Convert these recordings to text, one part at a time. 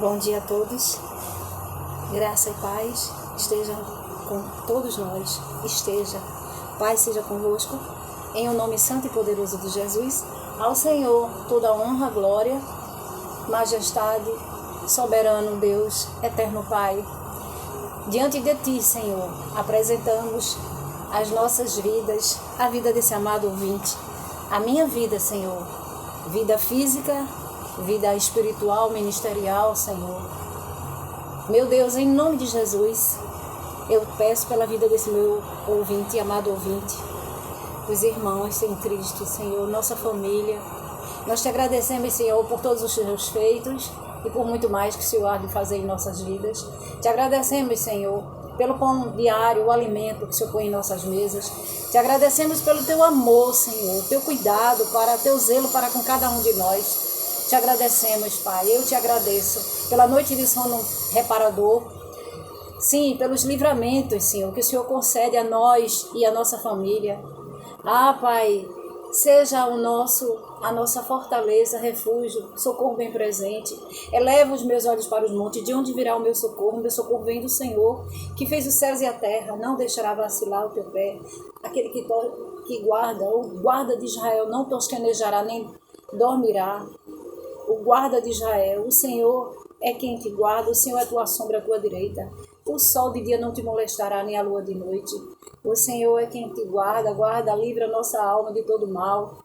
Bom dia a todos, graça e paz esteja com todos nós, paz seja convosco, em o nome santo e poderoso de Jesus, ao Senhor toda honra, glória, majestade, soberano Deus, eterno Pai. Diante de Ti, Senhor, apresentamos as nossas vidas, a vida desse amado ouvinte, a minha vida, Senhor, vida física, vida espiritual, ministerial, Senhor. Meu Deus, em nome de Jesus, eu peço pela vida desse meu ouvinte, amado ouvinte, os irmãos em Cristo, Senhor, nossa família. Nós te agradecemos, Senhor, por todos os teus feitos e por muito mais que o Senhor há de fazer em nossas vidas. Te agradecemos, Senhor, pelo pão diário, o alimento que o Senhor põe em nossas mesas. Te agradecemos pelo teu amor, Senhor, teu cuidado, teu zelo para com cada um de nós. Te agradecemos, Pai, eu te agradeço pela noite de sono reparador, sim, pelos livramentos, Senhor, que o Senhor concede a nós e a nossa família. Pai, seja a nossa fortaleza, refúgio, socorro bem presente. Eleva os meus olhos para os montes, de onde virá o meu socorro? O meu socorro vem do Senhor, que fez os céus e a terra, não deixará vacilar o teu pé. Aquele que guarda, o guarda de Israel, não tosquenejará nem dormirá. O guarda de Israel, o Senhor é quem te guarda, o Senhor é tua sombra, a tua direita. O sol de dia não te molestará, nem a lua de noite. O Senhor é quem te guarda, livra a nossa alma de todo mal.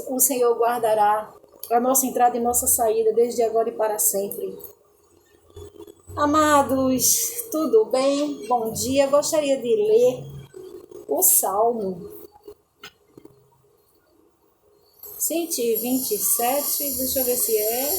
O Senhor guardará a nossa entrada e nossa saída, desde agora e para sempre. Amados, tudo bem? Bom dia. Gostaria de ler o Salmo 127, deixa eu ver se é.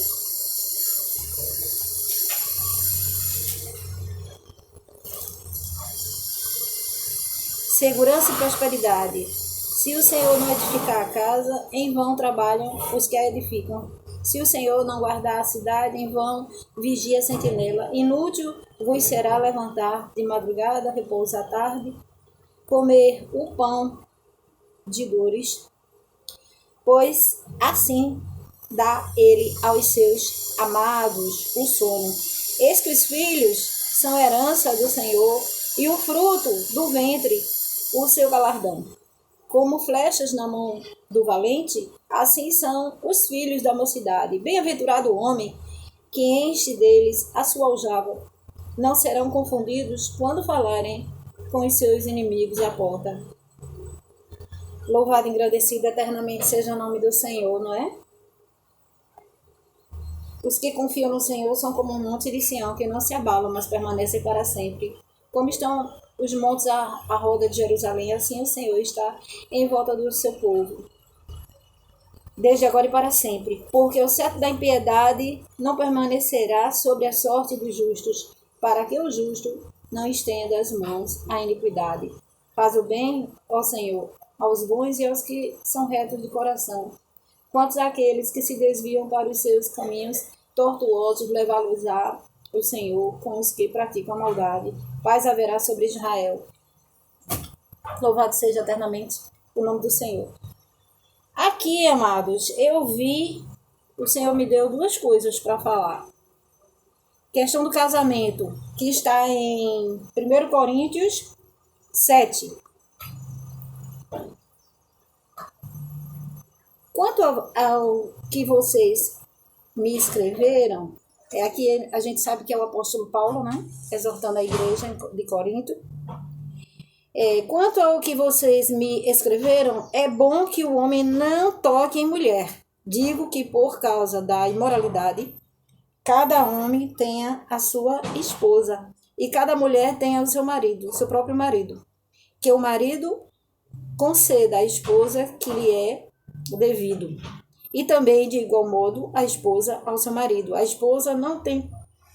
Segurança e prosperidade. Se o Senhor não edificar a casa, em vão trabalham os que a edificam. Se o Senhor não guardar a cidade, em vão vigia a sentinela. Inútil vos será levantar de madrugada, repousar à tarde, comer o pão de dores, pois assim dá ele aos seus amados o sono. Eis que os filhos são herança do Senhor, e o fruto do ventre o seu galardão. Como flechas na mão do valente, assim são os filhos da mocidade. Bem-aventurado o homem que enche deles a sua aljava. Não serão confundidos quando falarem com os seus inimigos à porta. Louvado e agradecido eternamente seja o nome do Senhor, não é? Os que confiam no Senhor são como um monte de Sião, que não se abalam, mas permanecem para sempre. Como estão os montes à roda de Jerusalém, assim o Senhor está em volta do seu povo, desde agora e para sempre. Porque o cetro da impiedade não permanecerá sobre a sorte dos justos, para que o justo não estenda as mãos à iniquidade. Faz o bem, ó Senhor, aos bons e aos que são retos de coração. Quantos àqueles que se desviam para os seus caminhos tortuosos, levá-los-á o Senhor com os que praticam a maldade. Paz haverá sobre Israel. Louvado seja eternamente o nome do Senhor. Aqui, amados, o Senhor me deu duas coisas para falar. Questão do casamento, que está em 1 Coríntios 7. Quanto ao que vocês me escreveram, aqui a gente sabe que é o apóstolo Paulo, né? Exortando a igreja de Corinto. Quanto ao que vocês me escreveram, é bom que o homem não toque em mulher. Digo que por causa da imoralidade, cada homem tenha a sua esposa e cada mulher tenha o seu marido, o seu próprio marido. Que o marido conceda à esposa que lhe é devido. E também, de igual modo, a esposa ao seu marido. A esposa não tem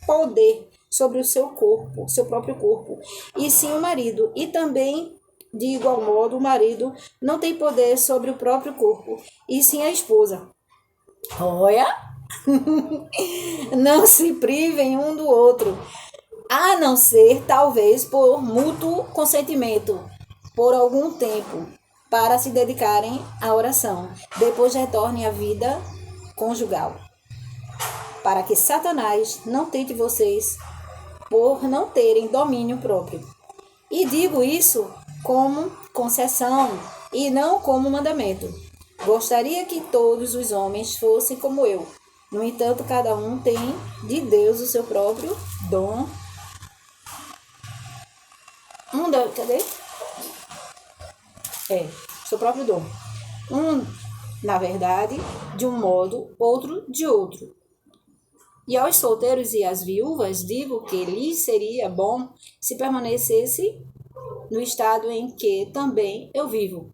poder sobre o seu corpo, seu próprio corpo, e sim o marido. E também, de igual modo, o marido não tem poder sobre o próprio corpo, e sim a esposa. Olha! Não se privem um do outro, a não ser, talvez, por mútuo consentimento, por algum tempo, para se dedicarem à oração. Depois retornem à vida conjugal. para que Satanás não tente vocês por não terem domínio próprio. E digo isso como concessão e não como mandamento. Gostaria que todos os homens fossem como eu. No entanto, cada um tem de Deus o seu próprio dom. Cadê? Seu próprio dom. Na verdade, de um modo, outro de outro. E aos solteiros e às viúvas digo que lhes seria bom se permanecesse no estado em que também eu vivo.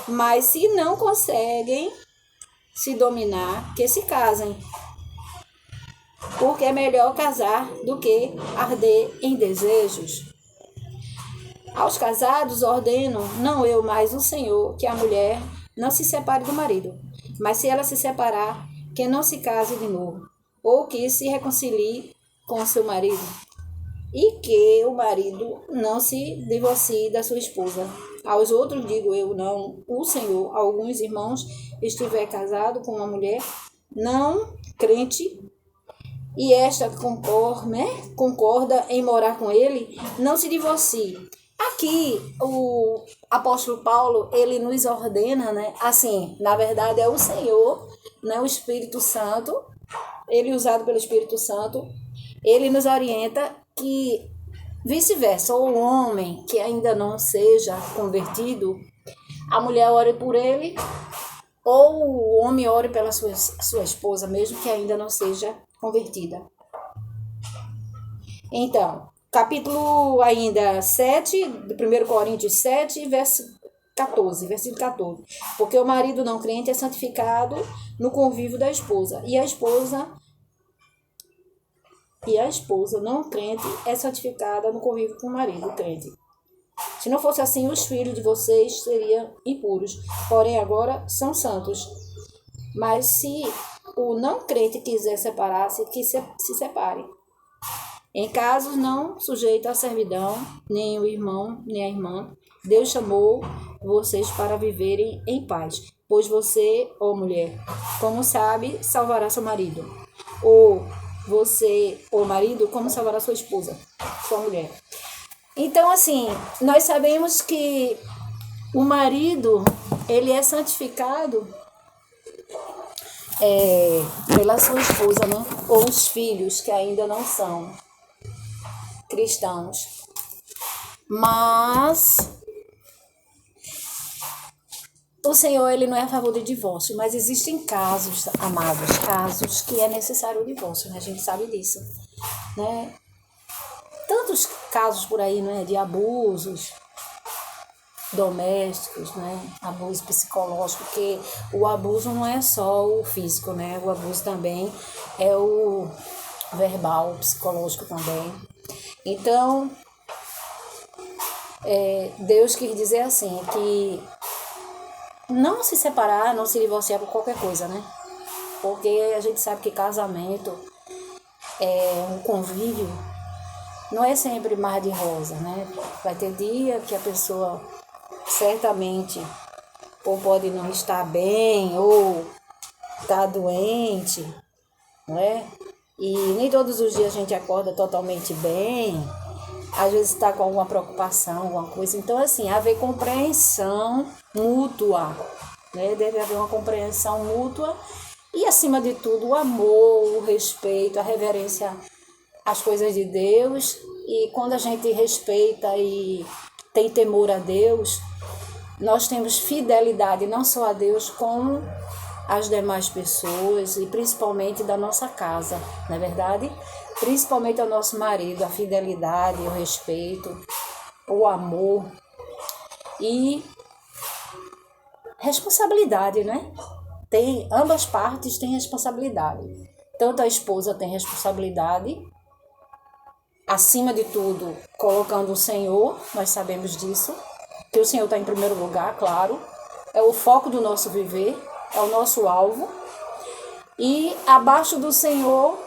Mas se não conseguem se dominar, que se casem. Porque é melhor casar do que arder em desejos. Aos casados ordeno, não eu, mas o Senhor, que a mulher não se separe do marido. Mas se ela se separar, que não se case de novo, ou que se reconcilie com seu marido, e que o marido não se divorcie da sua esposa. Aos outros digo eu, não o Senhor. Alguns irmãos estiver casado com uma mulher não crente, e esta concorda em morar com ele, não se divorcie. Aqui, o apóstolo Paulo, ele nos ordena, assim, na verdade é o Senhor, o Espírito Santo, ele usado pelo Espírito Santo, ele nos orienta que, vice-versa, o homem que ainda não seja convertido, a mulher ore por ele, ou o homem ore pela sua esposa, mesmo que ainda não seja convertida. Então, capítulo ainda 7, de 1 Coríntios 7, versículo 14. Porque o marido não crente é santificado no convívio da esposa, e a esposa não crente é santificada no convívio com o marido crente. Se não fosse assim, os filhos de vocês seriam impuros, porém agora são santos. Mas se o não crente quiser separar-se, que se separe. Em casos não sujeitos à servidão, nem o irmão, nem a irmã, Deus chamou vocês para viverem em paz. Pois você, ó mulher, como sabe, salvará seu marido. Ou você, ó marido, como salvará sua esposa, sua mulher. Então, assim, nós sabemos que o marido, ele é santificado pela sua esposa, ou os filhos que ainda não são cristãos. Mas o Senhor, ele não é a favor do divórcio, mas existem casos, amados, casos que é necessário o divórcio, a gente sabe disso, Tantos casos por aí, de abusos domésticos, abuso psicológico, porque o abuso não é só o físico, o abuso também é o verbal, o psicológico também. Então, Deus quis dizer assim, que não se separar, não se divorciar por qualquer coisa, porque a gente sabe que casamento é um convívio, não é sempre mar de rosa, Vai ter dia que a pessoa certamente ou pode não estar bem, ou estar doente, E nem todos os dias a gente acorda totalmente bem, às vezes está com alguma preocupação, alguma coisa. Então, assim, haver compreensão mútua, Deve haver uma compreensão mútua e, acima de tudo, o amor, o respeito, a reverência às coisas de Deus. E quando a gente respeita e tem temor a Deus, nós temos fidelidade não só a Deus, como às demais pessoas e principalmente da nossa casa, não é verdade? Principalmente ao nosso marido, a fidelidade, o respeito, o amor e responsabilidade, Ambas partes têm responsabilidade. Tanto a esposa tem responsabilidade, acima de tudo, colocando o Senhor, nós sabemos disso, que o Senhor está em primeiro lugar, claro, é o foco do nosso viver, é o nosso alvo, e abaixo do Senhor,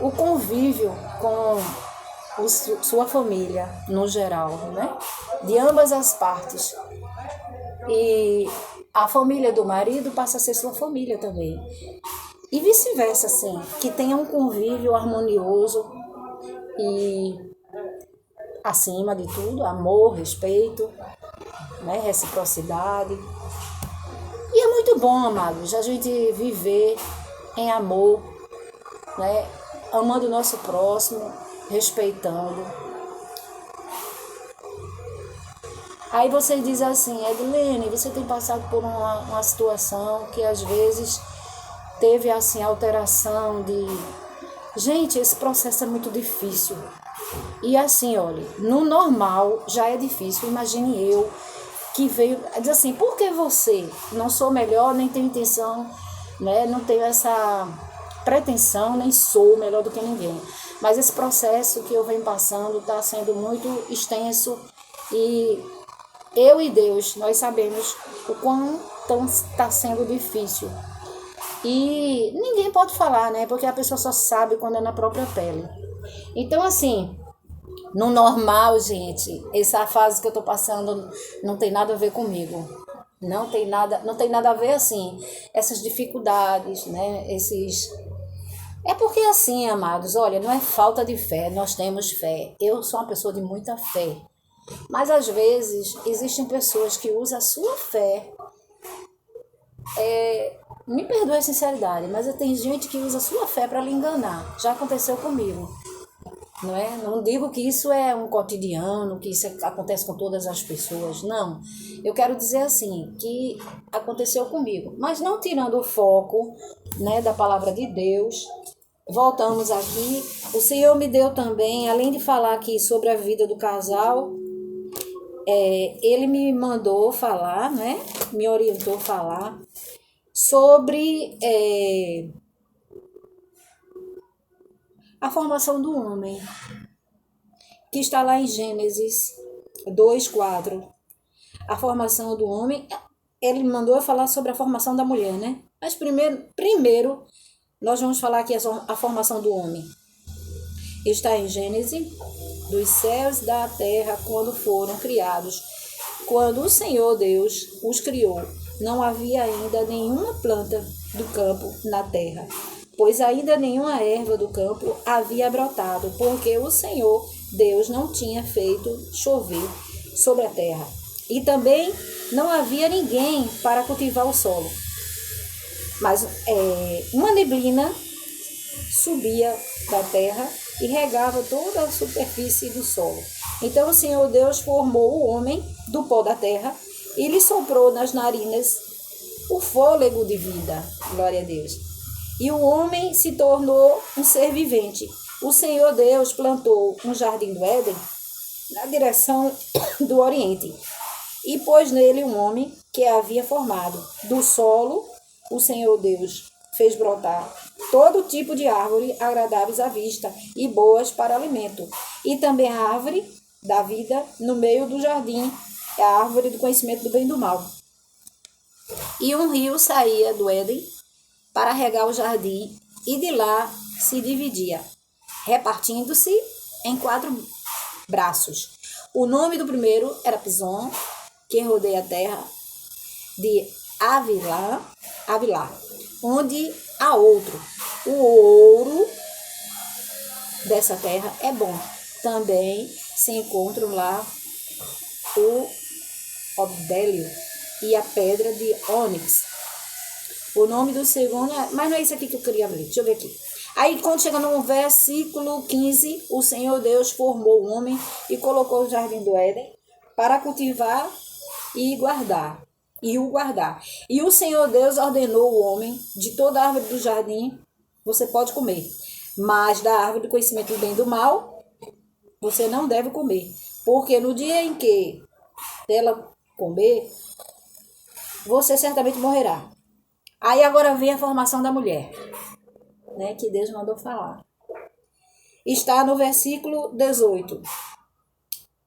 o convívio com sua família, no geral, De ambas as partes. E a família do marido passa a ser sua família também. E vice-versa, assim, que tenha um convívio harmonioso e, acima de tudo, amor, respeito, né, reciprocidade. E é muito bom, amados, a gente viver em amor, né, amando o nosso próximo, respeitando. Aí você diz assim, Edilene, você tem passado por uma situação que às vezes teve assim alteração de... Gente, esse processo é muito difícil. E assim, olha, no normal já é difícil, imagine eu que veio, diz assim, por que você? Não sou melhor, nem tenho intenção, né? Não tenho essa pretensão, nem sou melhor do que ninguém. Mas esse processo que eu venho passando está sendo muito extenso e eu e Deus, nós sabemos o quão está sendo difícil. E ninguém pode falar, né? Porque a pessoa só sabe quando é na própria pele. Então, assim, no normal, gente, essa fase que eu tô passando não tem nada a ver comigo. Não tem nada a ver, assim, essas dificuldades, né? É porque assim, amados, olha, não é falta de fé, nós temos fé. Eu sou uma pessoa de muita fé. Mas às vezes existem pessoas que usam a sua fé. Me perdoe a sinceridade, mas tem gente que usa a sua fé para lhe enganar. Já aconteceu comigo. Não é? Não digo que isso é um cotidiano, que isso acontece com todas as pessoas, não. Eu quero dizer assim, que aconteceu comigo, mas não tirando o foco, né, da palavra de Deus. Voltamos aqui, o Senhor me deu também, além de falar aqui sobre a vida do casal, Ele me mandou falar, né, me orientou a falar sobre a formação do homem, que está lá em Gênesis 2:4. A formação do homem, ele mandou eu falar sobre a formação da mulher, né? Mas primeiro nós vamos falar aqui a formação do homem. Está em Gênesis, dos céus e da terra, quando foram criados. Quando o Senhor Deus os criou, não havia ainda nenhuma planta do campo na terra, pois ainda nenhuma erva do campo havia brotado, porque o Senhor Deus não tinha feito chover sobre a terra. E também não havia ninguém para cultivar o solo. Mas uma neblina subia da terra e regava toda a superfície do solo. Então o Senhor Deus formou o homem do pó da terra e lhe soprou nas narinas o fôlego de vida. Glória a Deus. E o homem se tornou um ser vivente. O Senhor Deus plantou um jardim do Éden na direção do Oriente e pôs nele um homem que havia formado. Do solo, o Senhor Deus fez brotar todo tipo de árvore agradáveis à vista e boas para alimento. E também a árvore da vida no meio do jardim, a árvore do conhecimento do bem e do mal. E um rio saía do Éden para regar o jardim, e de lá se dividia, repartindo-se em 4 braços. O nome do primeiro era Pison, que rodeia a terra de Havilá, onde há outro. O ouro dessa terra é bom. Também se encontram lá o obdélio e a pedra de ônix. O nome do segundo, mas não é isso aqui que eu queria ler, deixa eu ver aqui. Aí quando chega no versículo 15, o Senhor Deus formou o homem e colocou o jardim do Éden para cultivar e guardar. E o Senhor Deus ordenou o homem: de toda a árvore do jardim você pode comer, mas da árvore do conhecimento do bem e do mal você não deve comer, porque no dia em que dela comer, você certamente morrerá. Aí agora vem a formação da mulher, né, que Deus mandou falar. Está no versículo 18.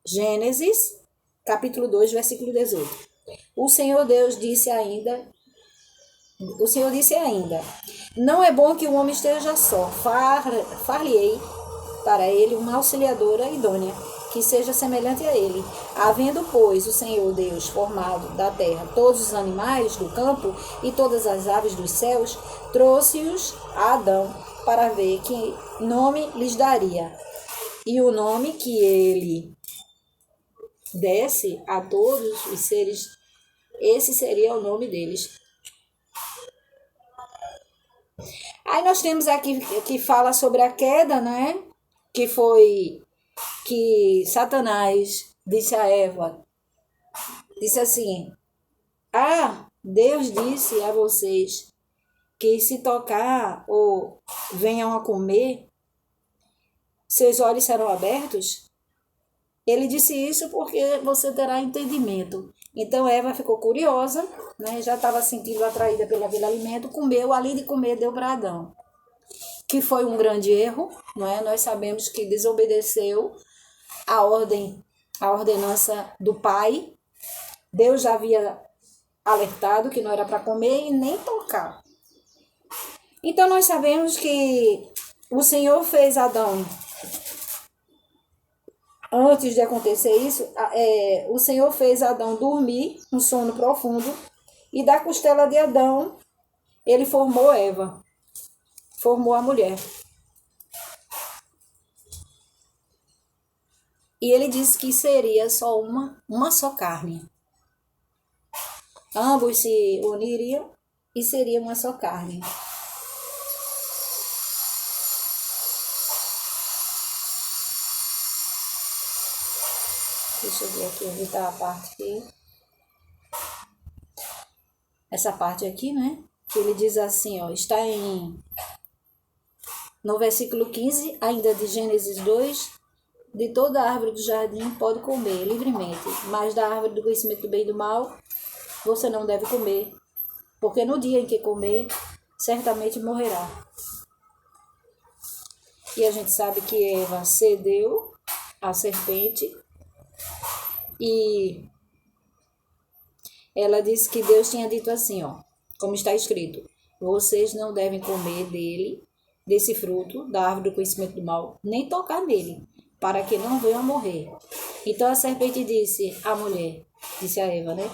Gênesis, capítulo 2, versículo 18. O Senhor disse ainda, não é bom que o homem esteja só, far-lhe-ei para ele uma auxiliadora idônea, que seja semelhante a ele. Havendo, pois, o Senhor Deus formado da terra todos os animais do campo e todas as aves dos céus, trouxe-os a Adão para ver que nome lhes daria. E o nome que ele desse a todos os seres, esse seria o nome deles. Aí nós temos aqui que fala sobre a queda, né? Que foi que Satanás disse a Eva, disse assim: Deus disse a vocês que se tocar ou venham a comer, seus olhos serão abertos. Ele disse isso porque você terá entendimento. Então Eva ficou curiosa, né? Já estava sentindo atraída pelo aquele alimento, comeu, ali de comer deu para Adão, que foi um grande erro, não é? Nós sabemos que desobedeceu a ordenança do pai. Deus já havia alertado que não era para comer e nem tocar. Então nós sabemos que o Senhor fez Adão, antes de acontecer isso, o Senhor fez Adão dormir um sono profundo, e da costela de Adão ele formou Eva, formou a mulher. E ele disse que seria só uma só carne. Ambos se uniriam e seria uma só carne. Deixa eu ver aqui, onde está a parte aqui. Essa parte aqui, né? Que ele diz assim, ó, está no versículo 15, ainda de Gênesis 2, de toda árvore do jardim pode comer livremente, mas da árvore do conhecimento do bem e do mal você não deve comer, porque no dia em que comer, certamente morrerá. E a gente sabe que Eva cedeu à serpente, e ela disse que Deus tinha dito assim, ó, como está escrito: vocês não devem comer desse fruto da árvore do conhecimento do mal, nem tocar nele, para que não venham a morrer. Então a serpente disse à mulher, disse a Eva, né?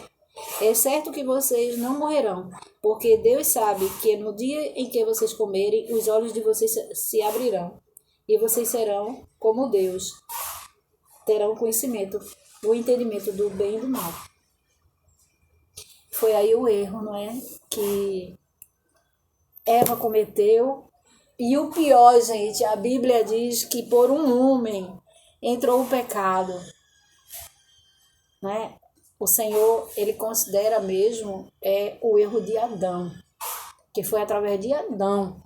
É certo que vocês não morrerão, porque Deus sabe que no dia em que vocês comerem, os olhos de vocês se abrirão, e vocês serão como Deus, terão conhecimento, o entendimento do bem e do mal. Foi aí o erro, não é? Que Eva cometeu. E o pior, gente, a Bíblia diz que por um homem entrou o pecado, né? O Senhor, ele considera mesmo o erro de Adão, que foi através de Adão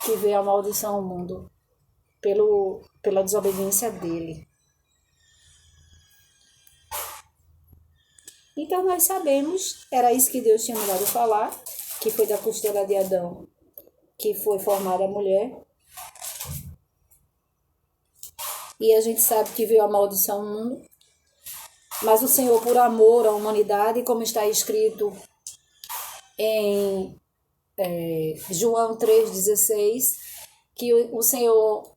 que veio a maldição ao mundo, pela desobediência dele. Então nós sabemos, era isso que Deus tinha mandado falar, que foi da costela de Adão que foi formada a mulher. E a gente sabe que veio a maldição ao mundo. Mas o Senhor, por amor à humanidade, como está escrito em João 3,16, que o Senhor,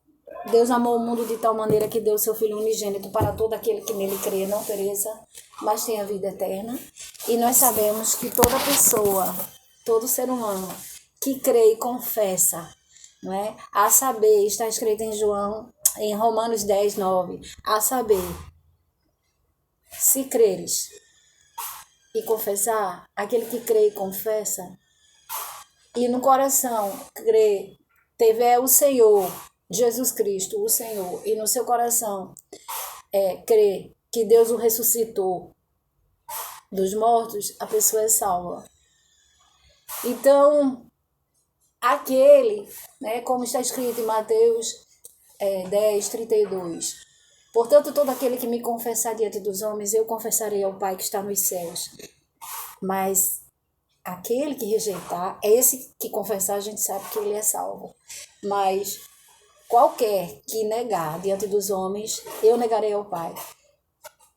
Deus amou o mundo de tal maneira que deu seu Filho unigênito para todo aquele que nele crê, não pereça, mas tenha vida eterna. E nós sabemos que toda pessoa, todo ser humano que crê e confessa, não é? A saber, está escrito em Romanos 10, 9, a saber, se creres e confessar, aquele que crê e confessa, e no coração crê, tiver o Senhor, Jesus Cristo, o Senhor, e no seu coração crê que Deus o ressuscitou dos mortos, a pessoa é salva. Então, aquele, né, como está escrito em Mateus 10, 32, portanto, todo aquele que me confessar diante dos homens, eu confessarei ao Pai que está nos céus. Mas aquele que rejeitar, esse que confessar, a gente sabe que ele é salvo. Mas qualquer que negar diante dos homens, eu negarei ao Pai.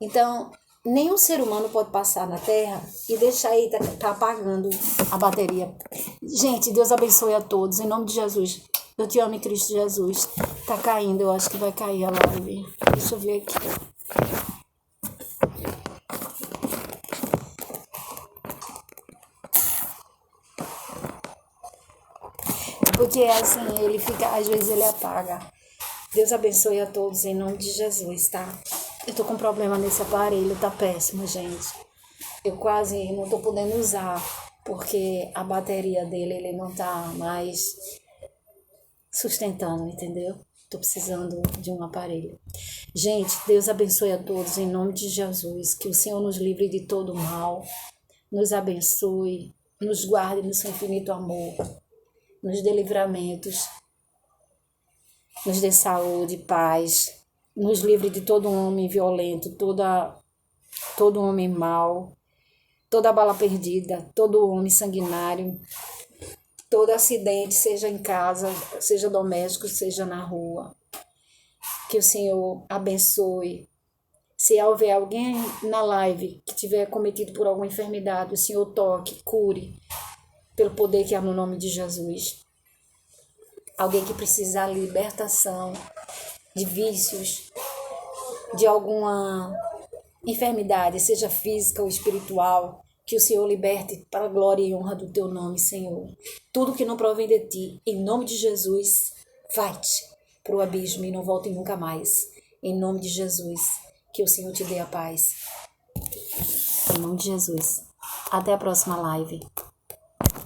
Então, nenhum ser humano pode passar na Terra e deixar aí tá apagando a bateria. Gente, Deus abençoe a todos, em nome de Jesus. Eu te amo em Cristo Jesus. Tá caindo, eu acho que vai cair a live. Deixa eu ver aqui. Porque assim, ele fica, às vezes ele apaga. Deus abençoe a todos em nome de Jesus, tá? Eu tô com problema nesse aparelho, tá péssimo, gente. Eu quase não tô podendo usar, porque a bateria dele, ele não tá mais sustentando, entendeu? Tô precisando de um aparelho. Gente, Deus abençoe a todos em nome de Jesus. Que o Senhor nos livre de todo mal, nos abençoe, nos guarde no seu infinito amor, nos dê livramentos, nos dê saúde, paz, nos livre de todo homem violento, todo homem mau, toda bala perdida, todo homem sanguinário, todo acidente, seja em casa, seja doméstico, seja na rua. Que o Senhor abençoe. Se houver alguém na live que tiver cometido por alguma enfermidade, o Senhor toque, cure, pelo poder que há no nome de Jesus. Alguém que precisa de libertação, de vícios, de alguma enfermidade, seja física ou espiritual, que o Senhor liberte para a glória e honra do teu nome, Senhor. Tudo que não provém de ti, em nome de Jesus, vai-te para o abismo e não volte nunca mais. Em nome de Jesus, que o Senhor te dê a paz. Em nome de Jesus. Até a próxima live.